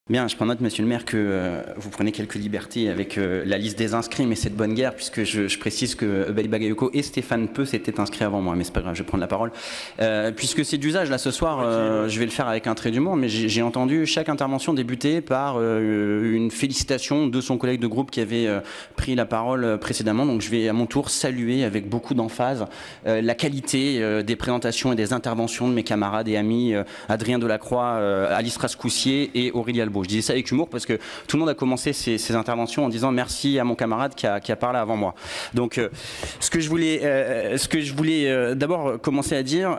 Bien, je prends note, monsieur le maire, que vous prenez quelques libertés avec la liste des inscrits, mais c'est de bonne guerre, puisque je précise que Eubali Bagayoko et Stéphane Peu s'étaient inscrits avant moi, mais c'est pas grave, je vais prendre la parole. Puisque c'est d'usage, là, ce soir, je vais le faire avec un trait d'humour, mais j'ai entendu chaque intervention débuter par une félicitation de son collègue de groupe qui avait pris la parole précédemment, donc je vais à mon tour saluer avec beaucoup d'emphase la qualité des présentations et des interventions de mes camarades et amis Adrien Delacroix, Alice Rascoussier et Aurélie Albo. Je disais ça avec humour parce que tout le monde a commencé ses interventions en disant merci à mon camarade qui a parlé avant moi. Donc ce que je voulais d'abord commencer à dire,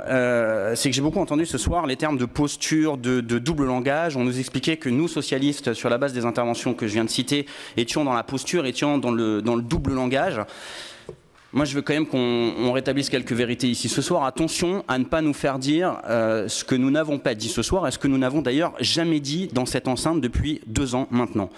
c'est que j'ai beaucoup entendu ce soir les termes de posture, de double langage. On nous expliquait que nous, socialistes, sur la base des interventions que je viens de citer, étions dans la posture, étions dans le double langage. Moi, je veux quand même qu'on rétablisse quelques vérités ici ce soir. Attention à ne pas nous faire dire ce que nous n'avons pas dit ce soir et ce que nous n'avons d'ailleurs jamais dit dans cette enceinte depuis 2 ans maintenant.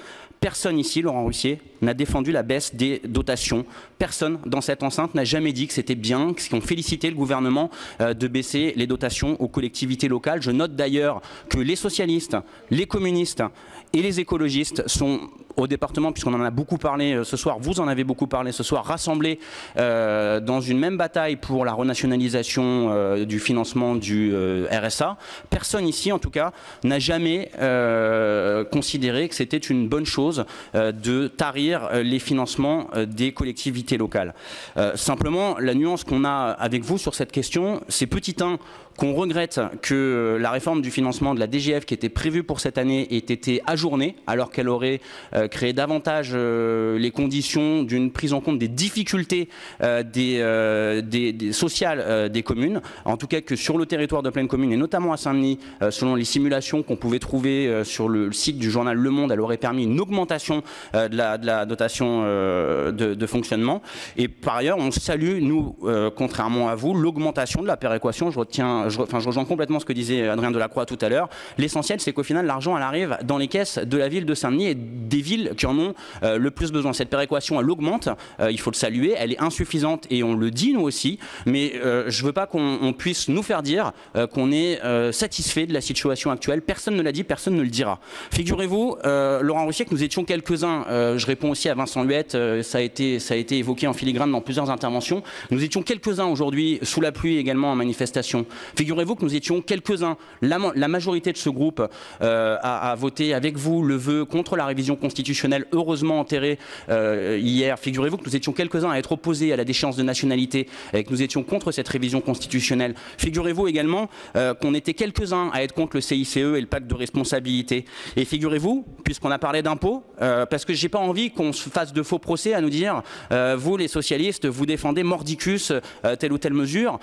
Personne ici, Laurent Russier, n'a défendu la baisse des dotations. Personne dans cette enceinte n'a jamais dit que c'était bien, qu'on félicitait le gouvernement de baisser les dotations aux collectivités locales. Je note d'ailleurs que les socialistes, les communistes et les écologistes sont au département, puisqu'on en a beaucoup parlé ce soir, vous en avez beaucoup parlé ce soir, rassemblés dans une même bataille pour la renationalisation du financement du RSA. Personne ici, en tout cas, n'a jamais considéré que c'était une bonne chose de tarir les financements des collectivités locales. Simplement, la nuance qu'on a avec vous sur cette question, c'est petit 1, qu'on regrette que la réforme du financement de la DGF qui était prévue pour cette année ait été ajournée, alors qu'elle aurait créé davantage les conditions d'une prise en compte des difficultés sociales des communes. En tout cas que sur le territoire de Plaine Commune, et notamment à Saint-Denis, selon les simulations qu'on pouvait trouver sur le site du journal Le Monde, elle aurait permis une augmentation de la dotation de fonctionnement. Et par ailleurs, on salue, nous, contrairement à vous, l'augmentation de la péréquation. Je rejoins complètement ce que disait Adrien Delacroix tout à l'heure. L'essentiel, c'est qu'au final, l'argent, elle arrive dans les caisses de la ville de Saint-Denis et des villes qui en ont le plus besoin. Cette péréquation, elle augmente, il faut le saluer, elle est insuffisante et on le dit nous aussi, mais je ne veux pas qu'on puisse nous faire dire qu'on est satisfait de la situation actuelle. Personne ne l'a dit, personne ne le dira. Figurez-vous, Laurent Russier, que nous étions quelques-uns, je réponds aussi à Vincent Luette, ça a été évoqué en filigrane dans plusieurs interventions, nous étions quelques-uns aujourd'hui, sous la pluie également en manifestation. Figurez-vous que nous étions quelques-uns, la majorité de ce groupe a voté avec vous le vœu contre la révision constitutionnelle, heureusement enterrée hier. Figurez-vous que nous étions quelques-uns à être opposés à la déchéance de nationalité et que nous étions contre cette révision constitutionnelle. Figurez-vous également qu'on était quelques-uns à être contre le CICE et le pacte de responsabilité. Et figurez-vous, puisqu'on a parlé d'impôts, parce que j'ai pas envie qu'on se fasse de faux procès à nous dire vous les socialistes, vous défendez mordicus telle ou telle mesure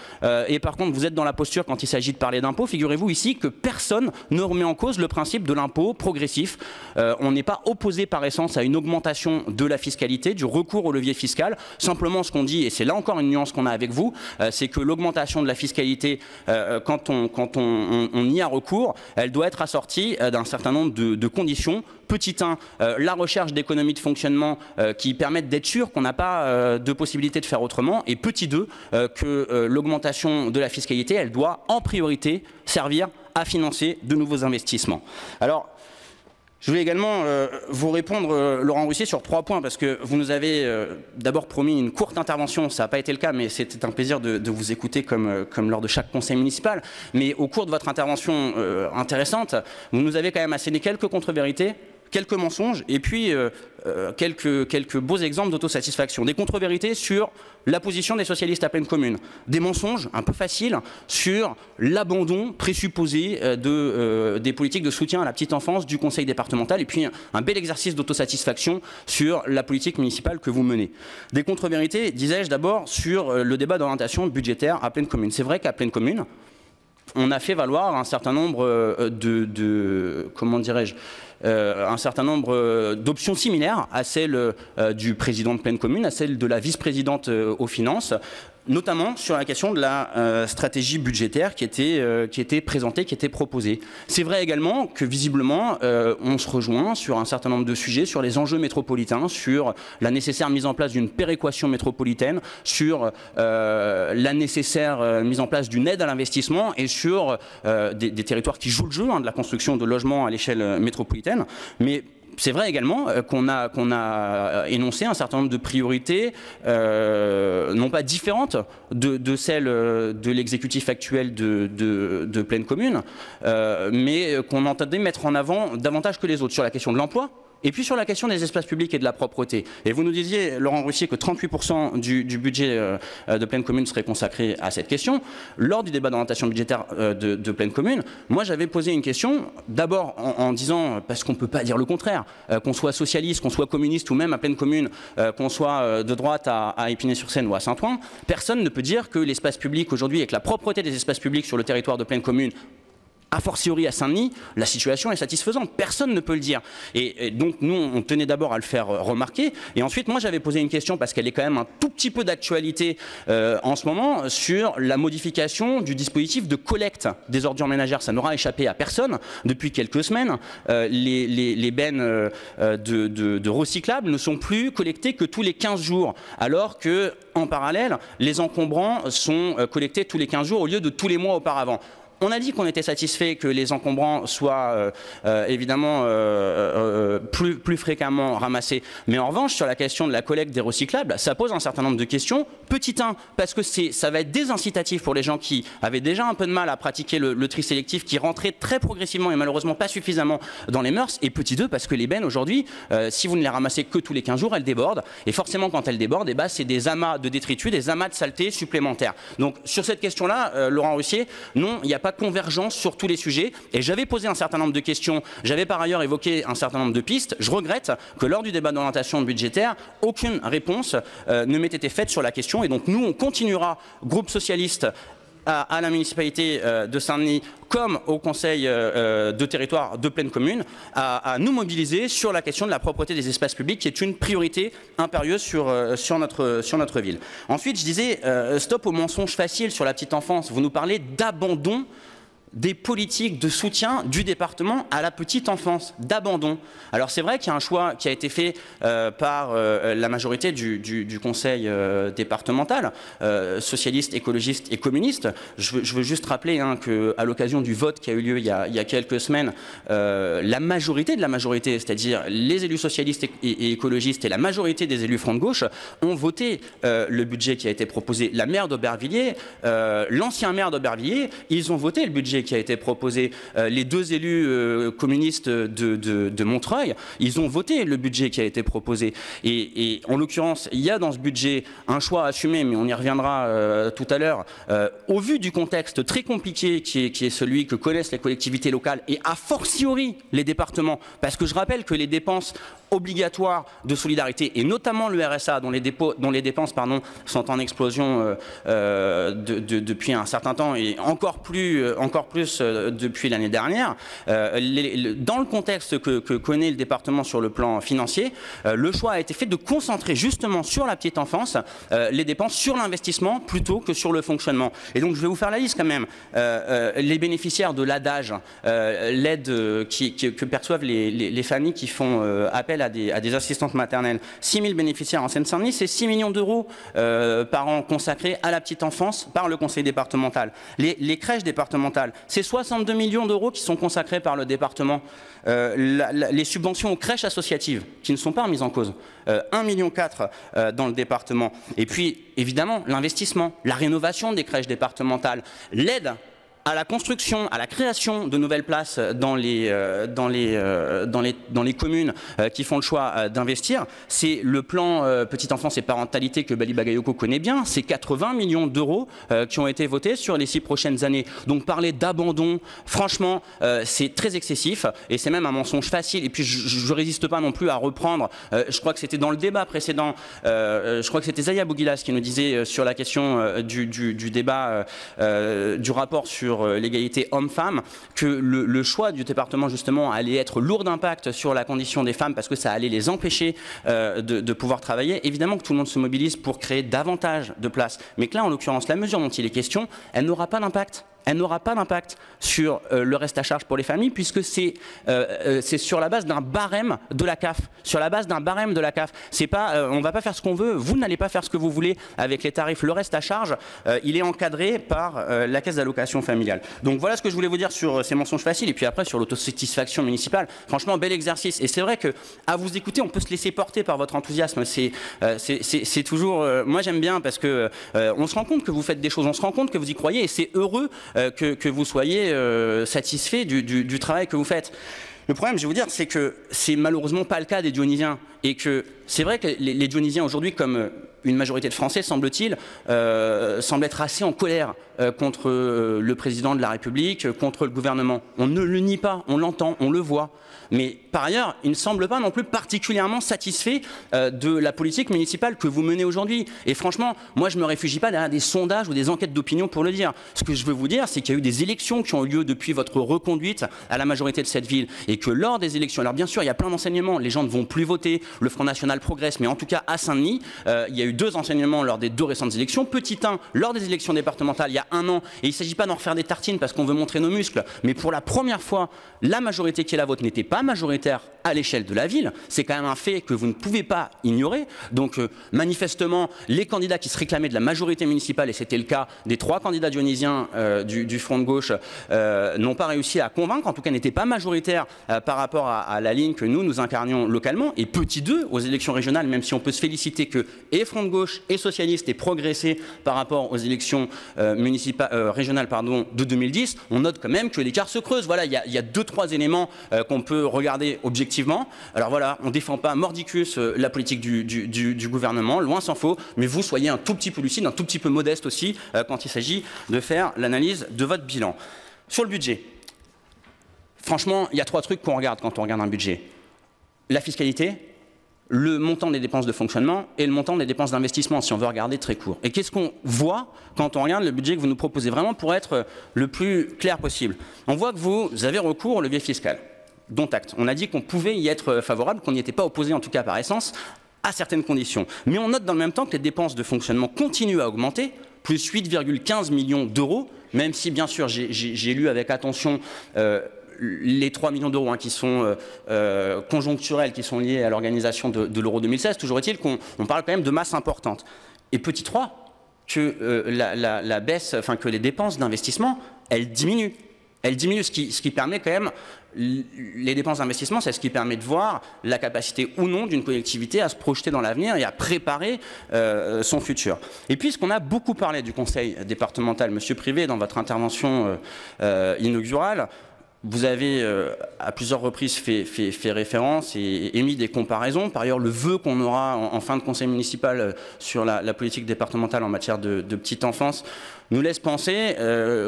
et par contre vous êtes dans la posture quand il s'agit de parler d'impôts. Figurez-vous ici que personne ne remet en cause le principe de l'impôt progressif. On n'est pas opposé par essence à une augmentation de la fiscalité, du recours au levier fiscal. Simplement ce qu'on dit, et c'est là encore une nuance qu'on a avec vous, c'est que l'augmentation de la fiscalité, quand on y a recours, elle doit être assortie d'un certain nombre de conditions. Petit 1, la recherche d'économies de fonctionnement qui permettent d'être sûr qu'on n'a pas de possibilité de faire autrement. Et petit 2, que l'augmentation de la fiscalité, elle doit en priorité servir à financer de nouveaux investissements. Alors, je voulais également vous répondre, Laurent Russier, sur 3 points, parce que vous nous avez d'abord promis une courte intervention, ça n'a pas été le cas, mais c'était un plaisir de vous écouter comme lors de chaque conseil municipal. Mais au cours de votre intervention intéressante, vous nous avez quand même asséné quelques contre-vérités, quelques mensonges et puis quelques beaux exemples d'autosatisfaction. Des contre-vérités sur la position des socialistes à Plaine Commune. Des mensonges un peu faciles sur l'abandon présupposé des politiques de soutien à la petite enfance du conseil départemental et puis un bel exercice d'autosatisfaction sur la politique municipale que vous menez. Des contre-vérités, disais-je d'abord, sur le débat d'orientation budgétaire à Plaine Commune. C'est vrai qu'à Plaine Commune, on a fait valoir un certain nombre comment dirais-je, un certain nombre d'options similaires à celles du président de Plaine Commune, à celles de la vice-présidente aux finances. notamment sur la question de la stratégie budgétaire qui était présentée, qui était proposée. C'est vrai également que visiblement on se rejoint sur un certain nombre de sujets, sur les enjeux métropolitains, sur la nécessaire mise en place d'une péréquation métropolitaine, sur la nécessaire mise en place d'une aide à l'investissement et sur des territoires qui jouent le jeu, hein, de la construction de logements à l'échelle métropolitaine. Mais c'est vrai également qu'on a énoncé un certain nombre de priorités, non pas différentes de celles de l'exécutif actuel de Pleine Commune, mais qu'on entendait mettre en avant davantage que les autres sur la question de l'emploi. Et puis sur la question des espaces publics et de la propreté. Et vous nous disiez, Laurent Russier, que 38% du budget de Pleine Commune serait consacré à cette question. Lors du débat d'orientation budgétaire de Pleine Commune, moi j'avais posé une question, d'abord en disant, parce qu'on ne peut pas dire le contraire, qu'on soit socialiste, qu'on soit communiste ou même à Pleine Commune, qu'on soit de droite à Épinay-sur-Seine ou à Saint-Ouen, personne ne peut dire que l'espace public aujourd'hui et que la propreté des espaces publics sur le territoire de Pleine Commune, a fortiori à Saint-Denis, la situation est satisfaisante. Personne ne peut le dire. Et donc nous, on tenait d'abord à le faire remarquer. Et ensuite, moi, j'avais posé une question, parce qu'elle est quand même un tout petit peu d'actualité en ce moment, sur la modification du dispositif de collecte des ordures ménagères. Ça n'aura échappé à personne. Depuis quelques semaines, les bennes de recyclables ne sont plus collectées que tous les 15 jours, alors que, en parallèle, les encombrants sont collectés tous les 15 jours au lieu de tous les mois auparavant. On a dit qu'on était satisfait que les encombrants soient évidemment plus fréquemment ramassés. Mais en revanche, sur la question de la collecte des recyclables, ça pose un certain nombre de questions. Petit 1, parce que ça va être désincitatif pour les gens qui avaient déjà un peu de mal à pratiquer le tri sélectif, qui rentraient très progressivement et malheureusement pas suffisamment dans les mœurs. Et petit 2, parce que les bennes aujourd'hui, si vous ne les ramassez que tous les 15 jours, elles débordent. Et forcément, quand elles débordent, c'est des amas de détritus, des amas de saleté supplémentaires. Donc sur cette question-là, Laurent Russier, non, il n'y a pas convergence sur tous les sujets, et j'avais posé un certain nombre de questions, j'avais par ailleurs évoqué un certain nombre de pistes. Je regrette que lors du débat d'orientation budgétaire, aucune réponse ne m'ait été faite sur la question, et donc nous on continuera, groupe socialiste, à la municipalité de Saint-Denis comme au conseil de territoire de Pleine Commune à nous mobiliser sur la question de la propreté des espaces publics, qui est une priorité impérieuse sur notre ville. Ensuite, je disais stop aux mensonges faciles sur la petite enfance. Vous nous parlez d'abandon des politiques de soutien du département à la petite enfance, d'abandon. Alors c'est vrai qu'il y a un choix qui a été fait par la majorité du conseil départemental, socialiste, écologiste et communiste. Je veux juste rappeler qu'à l'occasion du vote qui a eu lieu il y a quelques semaines, la majorité de la majorité, c'est-à-dire les élus socialistes et écologistes et la majorité des élus Front de Gauche, ont voté le budget qui a été proposé. La maire d'Aubervilliers, l'ancien maire d'Aubervilliers, ils ont voté le budget qui a été proposé. Les deux élus communistes de Montreuil, ils ont voté le budget qui a été proposé. Et en l'occurrence, il y a dans ce budget un choix assumé, mais on y reviendra tout à l'heure, au vu du contexte très compliqué qui est celui que connaissent les collectivités locales et a fortiori les départements, parce que je rappelle que les dépenses obligatoires de solidarité, et notamment le RSA, dont les dépenses sont en explosion depuis un certain temps, et encore plus depuis l'année dernière, dans le contexte que connaît le département sur le plan financier, le choix a été fait de concentrer justement sur la petite enfance les dépenses sur l'investissement plutôt que sur le fonctionnement. Et donc je vais vous faire la liste quand même. Les bénéficiaires de l'ADAGE, l'aide que perçoivent les familles qui font appel à des assistantes maternelles, 6 000 bénéficiaires en Seine-Saint-Denis, c'est 6 millions d'euros par an consacrés à la petite enfance par le conseil départemental. Les crèches départementales, c'est 62 millions d'euros qui sont consacrés par le département. Les subventions aux crèches associatives, qui ne sont pas remises en cause, 1,4 million dans le département. Et puis, évidemment, l'investissement, la rénovation des crèches départementales, l'aide à la construction, à la création de nouvelles places dans les communes qui font le choix d'investir. C'est le plan Petite Enfance et Parentalité que Bali Bagayoko connaît bien. C'est 80 millions d'euros qui ont été votés sur les 6 prochaines années. Donc parler d'abandon, franchement, c'est très excessif et c'est même un mensonge facile. Et puis je ne résiste pas non plus à reprendre, je crois que c'était dans le débat précédent, je crois que c'était Zaya Bougilas qui nous disait sur la question du débat, du rapport sur sur l'égalité homme-femme, que le choix du département justement allait être lourd d'impact sur la condition des femmes parce que ça allait les empêcher de pouvoir travailler. Évidemment que tout le monde se mobilise pour créer davantage de places, mais que là, en l'occurrence, la mesure dont il est question, elle n'aura pas d'impact. Elle n'aura pas d'impact sur le reste à charge pour les familles puisque c'est sur la base d'un barème de la CAF. Sur la base d'un barème de la CAF. C'est pas, on ne va pas faire ce qu'on veut, vous n'allez pas faire ce que vous voulez avec les tarifs. Le reste à charge, il est encadré par la caisse d'allocation familiale. Donc voilà ce que je voulais vous dire sur ces mensonges faciles et puis après sur l'autosatisfaction municipale. Franchement, bel exercice. Et c'est vrai qu'à vous écouter, on peut se laisser porter par votre enthousiasme. C'est toujours... moi j'aime bien parce que on se rend compte que vous faites des choses, on se rend compte que vous y croyez et c'est heureux que vous soyez satisfait du travail que vous faites. Le problème, je vais vous dire, c'est que c'est malheureusement pas le cas des Dionysiens. Et que c'est vrai que les Dionysiens aujourd'hui, comme une majorité de Français, semble-t-il, semblent être assez en colère contre le président de la République, contre le gouvernement. On ne le nie pas, on l'entend, on le voit. Mais par ailleurs, il ne semble pas non plus particulièrement satisfait de la politique municipale que vous menez aujourd'hui. Et franchement, moi je ne me réfugie pas derrière des sondages ou des enquêtes d'opinion pour le dire. Ce que je veux vous dire, c'est qu'il y a eu des élections qui ont eu lieu depuis votre reconduite à la majorité de cette ville. Et que lors des élections, alors bien sûr, il y a plein d'enseignements, les gens ne vont plus voter, le Front National progresse, mais en tout cas à Saint-Denis, il y a eu 2 enseignements lors des 2 récentes élections. Petit 1, lors des élections départementales, il y a 1 an, et il ne s'agit pas d'en refaire des tartines parce qu'on veut montrer nos muscles, mais pour la première fois, la majorité qui est la vôtre n'était pas majoritaire à l'échelle de la ville. C'est quand même un fait que vous ne pouvez pas ignorer. Donc manifestement, les candidats qui se réclamaient de la majorité municipale, et c'était le cas des 3 candidats dionysiens du Front de gauche, n'ont pas réussi à convaincre, en tout cas n'étaient pas majoritaires par rapport à la ligne que nous incarnions localement. Et petit 2, aux élections régionales, même si on peut se féliciter que et Front de gauche et socialistes aient progressé par rapport aux élections régionales de 2010, on note quand même que l'écart se creuse. Voilà, il y a 2-3 éléments qu'on peut regarder objectivement. Alors voilà, on ne défend pas mordicus la politique du gouvernement, loin s'en faut, mais vous soyez un tout petit peu lucide, un tout petit peu modeste aussi quand il s'agit de faire l'analyse de votre bilan. Sur le budget, franchement, il y a 3 trucs qu'on regarde quand on regarde un budget. La fiscalité, le montant des dépenses de fonctionnement et le montant des dépenses d'investissement, si on veut regarder très court. Et qu'est-ce qu'on voit quand on regarde le budget que vous nous proposez, vraiment pour être le plus clair possible? On voit que vous avez recours au levier fiscal, dont acte. On a dit qu'on pouvait y être favorable, qu'on n'y était pas opposé, en tout cas par essence, à certaines conditions. Mais on note dans le même temps que les dépenses de fonctionnement continuent à augmenter, plus 8,15 millions d'euros, même si, bien sûr, j'ai lu avec attention les 3 millions d'euros qui sont conjoncturels, qui sont liés à l'organisation de l'Euro 2016, toujours est-il qu'on parle quand même de masse importante. Et petit 3, que la baisse, enfin que les dépenses d'investissement, elles diminuent. Elles diminuent, ce qui permet quand même, les dépenses d'investissement, c'est ce qui permet de voir la capacité ou non d'une collectivité à se projeter dans l'avenir et à préparer son futur. Et puisqu'on a beaucoup parlé du conseil départemental, Monsieur Privé, dans votre intervention inaugurale, vous avez à plusieurs reprises fait référence et émis des comparaisons. Par ailleurs, le vœu qu'on aura en fin de conseil municipal sur la politique départementale en matière de petite enfance nous laisse penser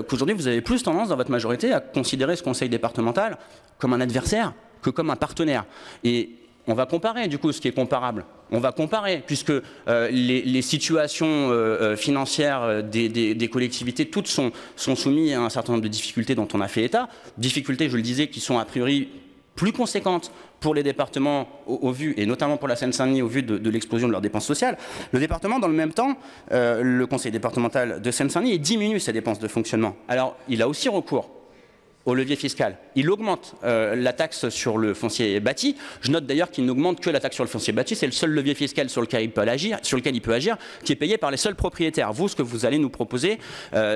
qu'aujourd'hui, vous avez plus tendance dans votre majorité à considérer ce conseil départemental comme un adversaire que comme un partenaire. Et on va comparer du coup ce qui est comparable. On va comparer puisque les situations financières des collectivités, toutes sont soumises à un certain nombre de difficultés dont on a fait état. Difficultés, je le disais, qui sont a priori plus conséquentes pour les départements au vu, et notamment pour la Seine-Saint-Denis au vu de l'explosion de leurs dépenses sociales. Le département, dans le même temps, le conseil départemental de Seine-Saint-Denis diminue ses dépenses de fonctionnement. Alors, il a aussi recours au levier fiscal. Il augmente la taxe sur le foncier bâti. Je note d'ailleurs qu'il n'augmente que la taxe sur le foncier bâti. C'est le seul levier fiscal sur lequel il peut agir, qui est payé par les seuls propriétaires. Vous, ce que vous allez nous proposer,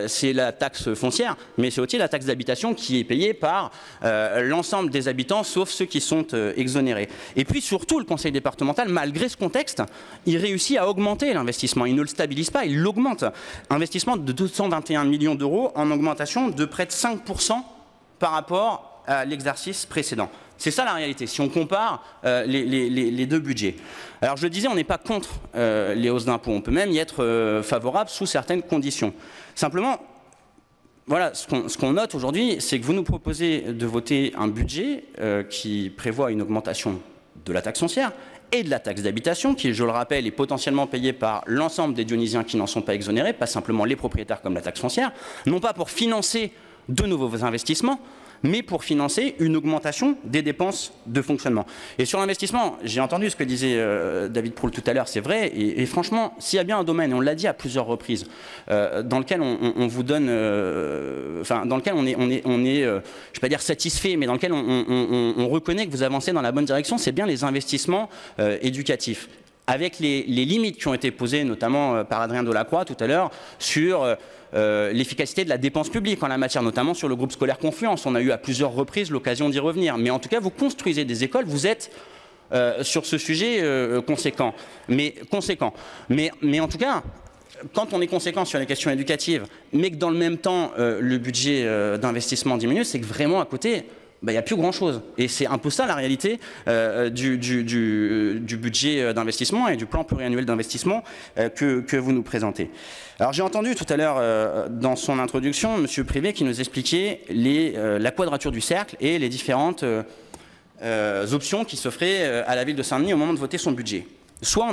c'est la taxe foncière, mais c'est aussi la taxe d'habitation qui est payée par l'ensemble des habitants, sauf ceux qui sont exonérés. Et puis surtout, le conseil départemental, malgré ce contexte, il réussit à augmenter l'investissement. Il ne le stabilise pas, il l'augmente. Investissement de 221 millions d'euros en augmentation de près de 5% par rapport à l'exercice précédent. C'est ça la réalité, si on compare les 2 budgets. Alors je le disais, on n'est pas contre les hausses d'impôts, on peut même y être favorable sous certaines conditions. Simplement, voilà, ce qu'on note aujourd'hui, c'est que vous nous proposez de voter un budget qui prévoit une augmentation de la taxe foncière et de la taxe d'habitation, qui, je le rappelle, est potentiellement payée par l'ensemble des Dionysiens qui n'en sont pas exonérés, pas simplement les propriétaires comme la taxe foncière, non pas pour financer de nouveaux investissements, mais pour financer une augmentation des dépenses de fonctionnement. Et sur l'investissement, j'ai entendu ce que disait David Proulx tout à l'heure, c'est vrai, et franchement, s'il y a bien un domaine, et on l'a dit à plusieurs reprises, dans lequel on vous donne, enfin, dans lequel on est je ne vais pas dire satisfait, mais dans lequel on reconnaît que vous avancez dans la bonne direction, c'est bien les investissements éducatifs. Avec les limites qui ont été posées, notamment par Adrien Delacroix tout à l'heure, sur l'efficacité de la dépense publique en la matière, notamment sur le groupe scolaire Confluence. On a eu à plusieurs reprises l'occasion d'y revenir. Mais en tout cas, vous construisez des écoles, vous êtes sur ce sujet conséquent. Mais en tout cas, quand on est conséquent sur les questions éducatives, mais que dans le même temps, le budget d'investissement diminue, c'est que vraiment à côté, il n'y a plus grand-chose. Et c'est un peu ça la réalité du budget d'investissement et du plan pluriannuel d'investissement que vous nous présentez. Alors j'ai entendu tout à l'heure dans son introduction M. Privé qui nous expliquait la quadrature du cercle et les différentes options qui s'offraient à la ville de Saint-Denis au moment de voter son budget. Soit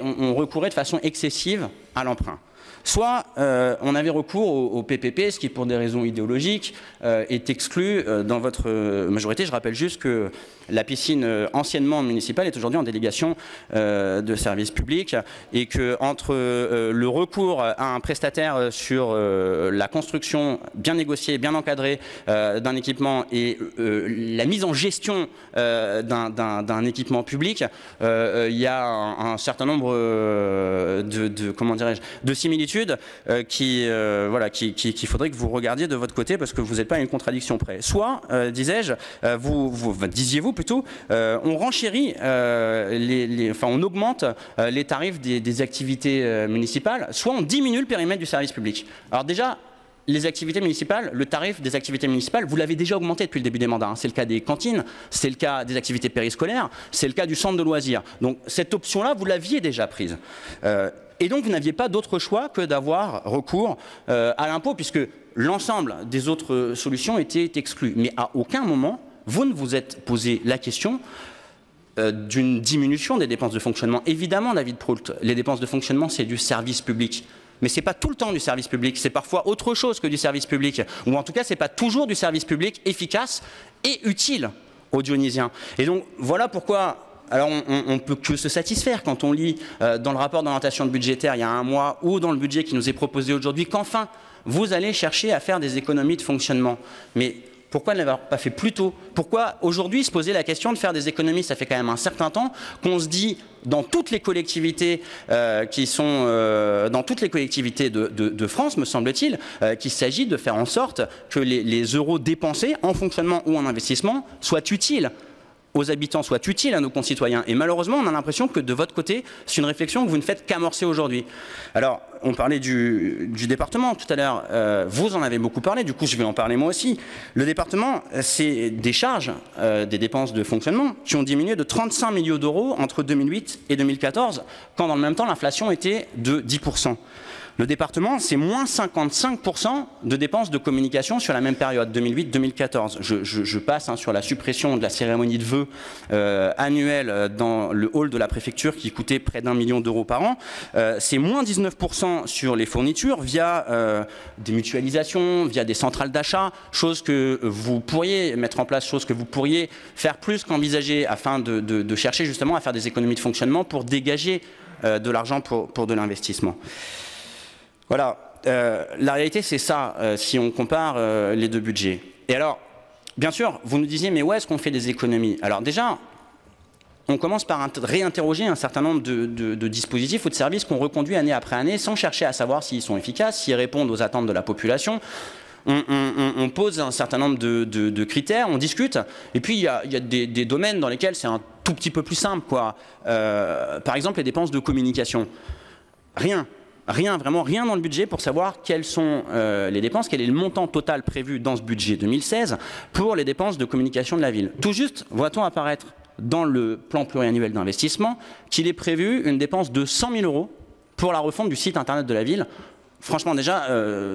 on recourait de façon excessive à l'emprunt. Soit on avait recours au PPP, ce qui pour des raisons idéologiques est exclu dans votre majorité. Je rappelle juste que la piscine anciennement municipale est aujourd'hui en délégation de service public et que entre le recours à un prestataire sur la construction bien négociée, bien encadrée d'un équipement et la mise en gestion d'un équipement public, il y a un certain nombre comment dirais-je, de similitudes qu'il faudrait que vous regardiez de votre côté parce que vous n'êtes pas à une contradiction près. Soit, disais-je, disiez-vous plutôt, on renchérit, on augmente les tarifs des activités municipales, soit on diminue le périmètre du service public. Alors déjà, les activités municipales, le tarif des activités municipales, vous l'avez déjà augmenté depuis le début des mandats. C'est le cas des cantines, c'est le cas des activités périscolaires, c'est le cas du centre de loisirs. Donc cette option-là, vous l'aviez déjà prise. Et donc vous n'aviez pas d'autre choix que d'avoir recours à l'impôt, puisque l'ensemble des autres solutions étaient exclues. Mais à aucun moment, vous ne vous êtes posé la question d'une diminution des dépenses de fonctionnement. Évidemment, David Proulx, les dépenses de fonctionnement, c'est du service public. Mais ce n'est pas tout le temps du service public, c'est parfois autre chose que du service public. Ou en tout cas, ce n'est pas toujours du service public efficace et utile aux Dionysiens. Et donc, voilà pourquoi... Alors on ne peut que se satisfaire quand on lit dans le rapport d'orientation budgétaire il y a un mois ou dans le budget qui nous est proposé aujourd'hui qu'enfin vous allez chercher à faire des économies de fonctionnement. Mais pourquoi ne l'avoir pas fait plus tôt? Pourquoi aujourd'hui se poser la question de faire des économies? Ça fait quand même un certain temps qu'on se dit dans toutes les collectivités qui sont dans toutes les collectivités de France, me semble-t-il, qu'il s'agit de faire en sorte que les euros dépensés en fonctionnement ou en investissement soient utiles aux habitants, soit utile à nos concitoyens. Et malheureusement, on a l'impression que de votre côté, c'est une réflexion que vous ne faites qu'amorcer aujourd'hui. Alors, on parlait du département tout à l'heure. Vous en avez beaucoup parlé, du coup, je vais en parler moi aussi. Le département, c'est des charges, des dépenses de fonctionnement qui ont diminué de 35 millions d'euros entre 2008 et 2014, quand dans le même temps, l'inflation était de 10%. Le département, c'est moins 55% de dépenses de communication sur la même période, 2008-2014. Je passe sur la suppression de la cérémonie de vœux annuelle dans le hall de la préfecture qui coûtait près d'1 million d'euros par an. C'est moins 19% sur les fournitures via des mutualisations, via des centrales d'achat, chose que vous pourriez mettre en place, chose que vous pourriez faire plus qu'envisager afin de chercher justement à faire des économies de fonctionnement pour dégager de l'argent pour de l'investissement. Voilà, la réalité c'est ça, si on compare les deux budgets. Et alors, bien sûr, vous nous disiez, mais où est-ce qu'on fait des économies? Alors déjà, on commence par réinterroger un certain nombre de dispositifs ou de services qu'on reconduit année après année sans chercher à savoir s'ils sont efficaces, s'ils répondent aux attentes de la population. On pose un certain nombre de critères, on discute, et puis il y a des domaines dans lesquels c'est un tout petit peu plus simple, quoi. Par exemple, les dépenses de communication. Vraiment rien dans le budget pour savoir quelles sont les dépenses, quel est le montant total prévu dans ce budget 2016 pour les dépenses de communication de la ville. Tout juste, voit-on apparaître dans le plan pluriannuel d'investissement qu'il est prévu une dépense de 100 000 € pour la refonte du site internet de la ville. Franchement, déjà,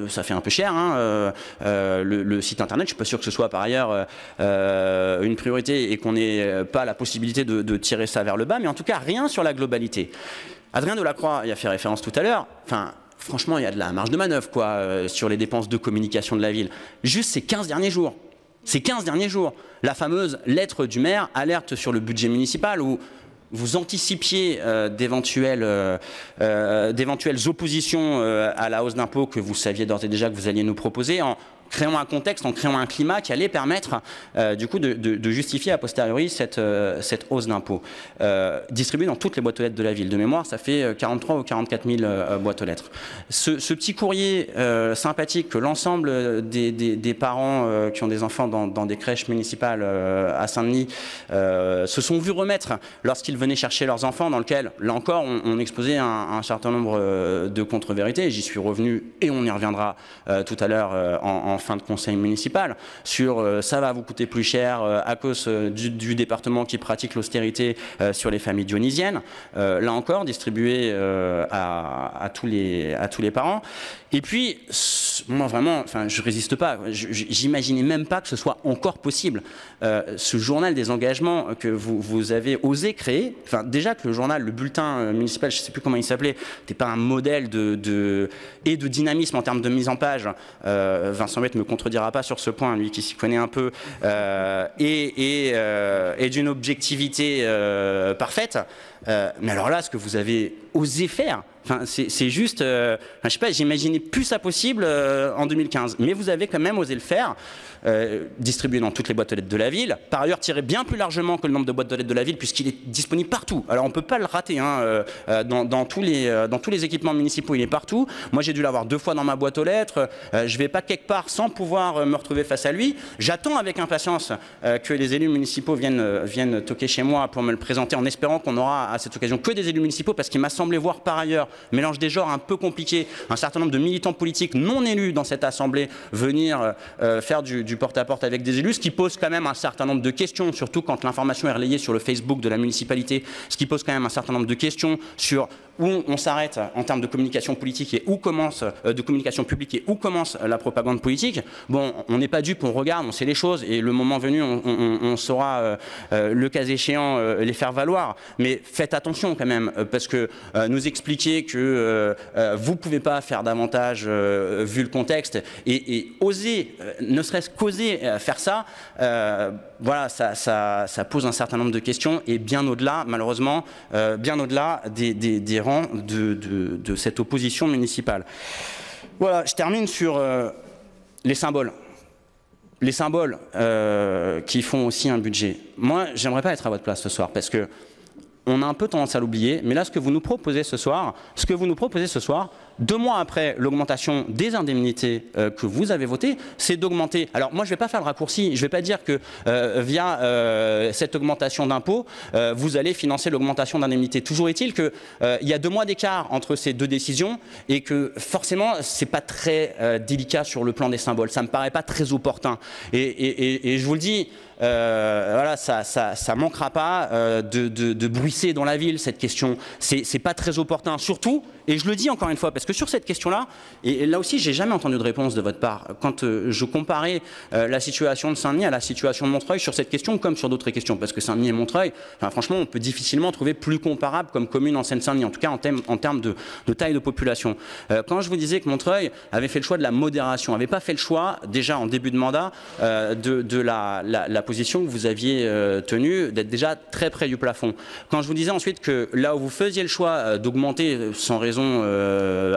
ça fait un peu cher, hein, le site internet. Je ne suis pas sûr que ce soit par ailleurs une priorité et qu'on n'ait pas la possibilité de tirer ça vers le bas, mais en tout cas, rien sur la globalité. Adrien Delacroix y a fait référence tout à l'heure. Enfin, franchement, il y a de la marge de manœuvre quoi, sur les dépenses de communication de la ville. Juste ces 15 derniers jours. Ces 15 derniers jours. La fameuse lettre du maire, alerte sur le budget municipal, où vous anticipiez d'éventuelles oppositions à la hausse d'impôts que vous saviez d'ores et déjà que vous alliez nous proposer, en créant un contexte, en créant un climat qui allait permettre du coup de justifier a posteriori cette hausse d'impôts. Distribuée dans toutes les boîtes aux lettres de la ville. De mémoire, ça fait 43 ou 44 000 boîtes aux lettres. Ce petit courrier sympathique que l'ensemble des parents qui ont des enfants dans des crèches municipales à Saint-Denis se sont vus remettre lorsqu'ils venaient chercher leurs enfants, dans lequel, là encore, on exposait un certain nombre de contre-vérités. J'y suis revenu et on y reviendra tout à l'heure en fin de conseil municipal, sur ça va vous coûter plus cher à cause du département qui pratique l'austérité sur les familles dionysiennes, là encore distribué à tous les parents. Et puis, moi vraiment, enfin, je résiste pas, j'imaginais même pas que ce soit encore possible. Ce journal des engagements que vous avez osé créer, enfin déjà que le journal, le bulletin municipal, je sais plus comment il s'appelait, n'était pas un modèle de dynamisme en termes de mise en page. Vincent Huette ne me contredira pas sur ce point, lui qui s'y connaît un peu, et d'une objectivité parfaite. Mais alors là, ce que vous avez osé faire, enfin, c'est juste, je sais pas, j'imaginais plus ça possible en 2015. Mais vous avez quand même osé le faire, distribué dans toutes les boîtes aux lettres de la ville. Par ailleurs, tiré bien plus largement que le nombre de boîtes aux lettres de la ville, puisqu'il est disponible partout. Alors on peut pas le rater, hein, dans tous les équipements municipaux, il est partout. Moi, j'ai dû l'avoir 2 fois dans ma boîte aux lettres. Je vais pas quelque part sans pouvoir me retrouver face à lui. J'attends avec impatience que les élus municipaux viennent toquer chez moi pour me le présenter, en espérant qu'on aura à cette occasion que des élus municipaux, parce qu'il m'a semblé voir par ailleurs, mélange des genres un peu compliqué, un certain nombre de militants politiques non élus dans cette assemblée venir faire du porte-à-porte avec des élus, ce qui pose quand même un certain nombre de questions, surtout quand l'information est relayée sur le Facebook de la municipalité, ce qui pose quand même un certain nombre de questions sur où on s'arrête en termes de communication politique et où commence de communication publique et où commence la propagande politique. Bon, on n'est pas dupe, on regarde, on sait les choses et le moment venu, on saura le cas échéant les faire valoir. Mais faites attention quand même, parce que nous expliquer que vous ne pouvez pas faire davantage vu le contexte et oser, ne serait-ce qu'oser faire ça, voilà, ça pose un certain nombre de questions et bien au-delà, malheureusement, bien au-delà des rangs de cette opposition municipale. Voilà, je termine sur les symboles. Les symboles qui font aussi un budget. Moi, j'aimerais pas être à votre place ce soir parce que on a un peu tendance à l'oublier, mais là, ce que vous nous proposez ce soir, 2 mois après l'augmentation des indemnités que vous avez votées, c'est d'augmenter. Alors moi, je ne vais pas faire le raccourci, je ne vais pas dire que via cette augmentation d'impôts, vous allez financer l'augmentation d'indemnités. Toujours est-il qu'il y a 2 mois d'écart entre ces 2 décisions et que forcément, ce n'est pas très délicat sur le plan des symboles. Ça ne me paraît pas très opportun. Et je vous le dis, voilà, ça manquera pas de bruisser dans la ville cette question. C'est pas très opportun, surtout, et je le dis encore une fois, parce que sur cette question-là, et là aussi j'ai jamais entendu de réponse de votre part, quand je comparais la situation de Saint-Denis à la situation de Montreuil sur cette question comme sur d'autres questions, parce que Saint-Denis et Montreuil, enfin, franchement, on peut difficilement trouver plus comparable comme commune en Seine-Saint-Denis, en tout cas en termes de taille de population. Quand je vous disais que Montreuil avait fait le choix de la modération, n'avait pas fait le choix, déjà en début de mandat, de la position que vous aviez tenue, d'être déjà très près du plafond. Quand je vous disais ensuite que là où vous faisiez le choix d'augmenter sans raison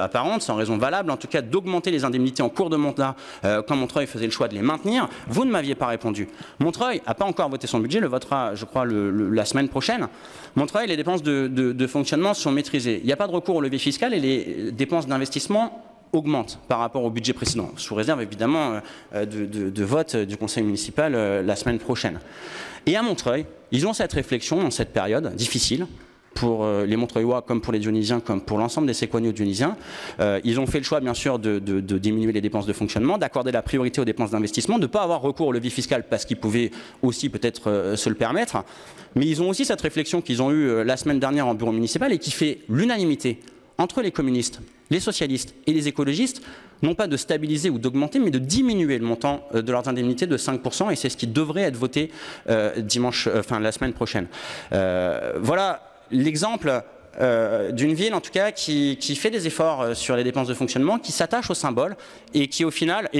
apparente, sans raison valable, en tout cas d'augmenter les indemnités en cours de mandat, quand Montreuil faisait le choix de les maintenir, vous ne m'aviez pas répondu. Montreuil n'a pas encore voté son budget, le votera, je crois, la semaine prochaine. Montreuil, les dépenses de fonctionnement sont maîtrisées. Il n'y a pas de recours au levier fiscal et les dépenses d'investissement augmente par rapport au budget précédent, sous réserve évidemment de vote du conseil municipal la semaine prochaine. Et à Montreuil, ils ont cette réflexion dans cette période difficile, pour les Montreuillois comme pour les Dionysiens, comme pour l'ensemble des Séquaniaux dionysiens. Ils ont fait le choix bien sûr de diminuer les dépenses de fonctionnement, d'accorder la priorité aux dépenses d'investissement, de ne pas avoir recours au levier fiscal parce qu'ils pouvaient aussi peut-être se le permettre. Mais ils ont aussi cette réflexion qu'ils ont eue la semaine dernière en bureau municipal et qui fait l'unanimité entre les communistes, les socialistes et les écologistes, non pas de stabiliser ou d'augmenter, mais de diminuer le montant de leurs indemnités de 5%, et c'est ce qui devrait être voté la semaine prochaine. Voilà l'exemple d'une ville en tout cas qui fait des efforts sur les dépenses de fonctionnement, qui s'attache au symbole et qui au final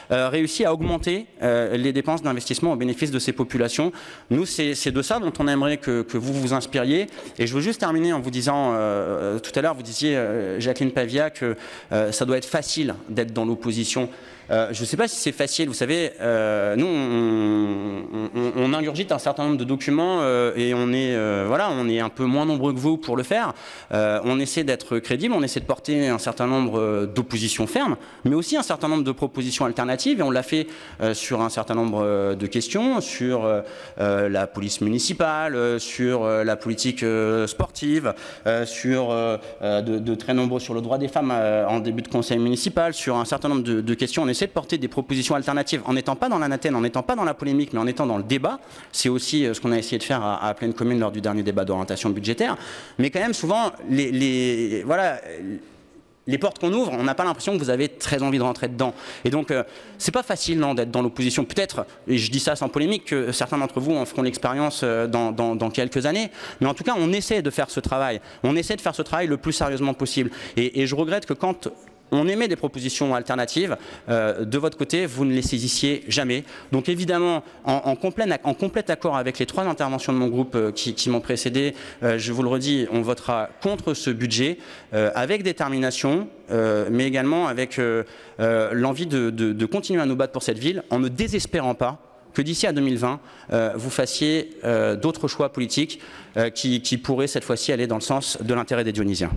réussit à augmenter les dépenses d'investissement au bénéfice de ces populations. Nous, c'est de ça dont on aimerait que vous vous inspiriez. Et je veux juste terminer en vous disant, tout à l'heure vous disiez, Jacqueline Pavia, que ça doit être facile d'être dans l'opposition. Je ne sais pas si c'est facile, vous savez, nous on ingurgite un certain nombre de documents et on est un peu moins nombreux que vous pour le faire. On essaie d'être crédible, on essaie de porter un certain nombre d'oppositions fermes, mais aussi un certain nombre de propositions alternatives, et on l'a fait sur un certain nombre de questions, sur la police municipale, sur la politique sportive, sur de très nombreux sur le droit des femmes en début de conseil municipal, sur un certain nombre de questions. On essaie de porter des propositions alternatives en n'étant pas dans l'anathème, en n'étant pas dans la polémique, mais en étant dans le débat. C'est aussi ce qu'on a essayé de faire à Pleine Commune lors du dernier débat d'orientation budgétaire. Mais quand même, souvent, les portes qu'on ouvre, on n'a pas l'impression que vous avez très envie de rentrer dedans. Et donc, c'est pas facile d'être dans l'opposition. Peut-être, et je dis ça sans polémique, que certains d'entre vous en feront l'expérience dans quelques années. Mais en tout cas, on essaie de faire ce travail. On essaie de faire ce travail le plus sérieusement possible. Et je regrette que quand on émet des propositions alternatives, de votre côté, vous ne les saisissiez jamais. Donc évidemment, en complet accord avec les 3 interventions de mon groupe qui m'ont précédé, je vous le redis, on votera contre ce budget avec détermination, mais également avec l'envie de continuer à nous battre pour cette ville, en ne désespérant pas que d'ici à 2020, vous fassiez d'autres choix politiques qui pourraient cette fois-ci aller dans le sens de l'intérêt des Dionysiens.